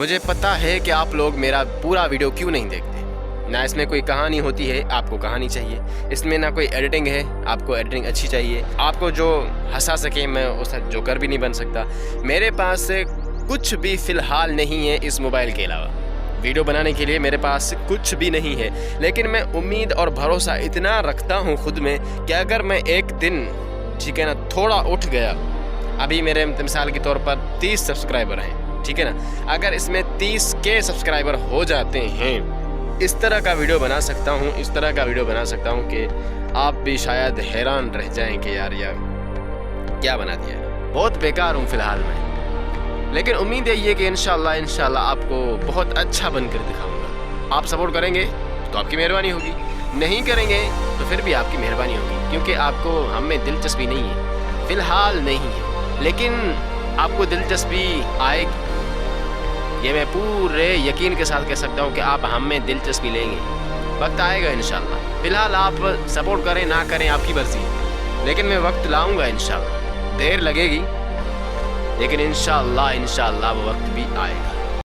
مجھے پتا ہے کہ آپ لوگ میرا پورا ویڈیو کیوں نہیں دیکھتے. نہ اس میں کوئی کہانی ہوتی ہے، آپ کو کہانی چاہیے. اس میں نہ کوئی ایڈیٹنگ ہے، آپ کو ایڈیٹنگ اچھی چاہیے. آپ کو جو ہنسا سکے، میں اس جوکر بھی نہیں بن سکتا. میرے پاس کچھ بھی فی الحال نہیں ہے اس موبائل کے علاوہ. ویڈیو بنانے کے لیے میرے پاس کچھ بھی نہیں ہے، لیکن میں امید اور بھروسہ اتنا رکھتا ہوں خود میں کہ اگر میں ایک دن ٹھیک ہے نا تھوڑا اٹھ گیا. ابھی میرے مثال کے طور پر 30 سبسکرائبر ہیں، ٹھیک ہے نا. اگر اس میں 30 کے سبسکرائبر ہو جاتے ہیں، اس طرح کا ویڈیو بنا سکتا ہوں کہ آپ بھی شاید حیران رہ جائیں کہ یار کیا بنا دیا ہے. بہت بیکار ہوں فی الحال میں، لیکن امید ہے یہ کہ انشاءاللہ آپ کو بہت اچھا بن کر دکھاؤں گا. آپ سپورٹ کریں گے تو آپ کی مہربانی ہوگی، نہیں کریں گے تو پھر بھی آپ کی مہربانی ہوگی، کیونکہ آپ کو ہم میں دلچسپی نہیں ہے، فی الحال نہیں ہے. لیکن آپ کو دلچسپی آئے گی، یہ میں پورے یقین کے ساتھ کہہ سکتا ہوں کہ آپ ہم میں دلچسپی لیں گے. وقت آئے گا انشاءاللہ. فی الحال آپ سپورٹ کریں نہ کریں آپ کی مرضی ہے، لیکن میں وقت لاؤں گا انشاءاللہ. دیر لگے گی لیکن انشاءاللہ وہ وقت بھی آئے گا.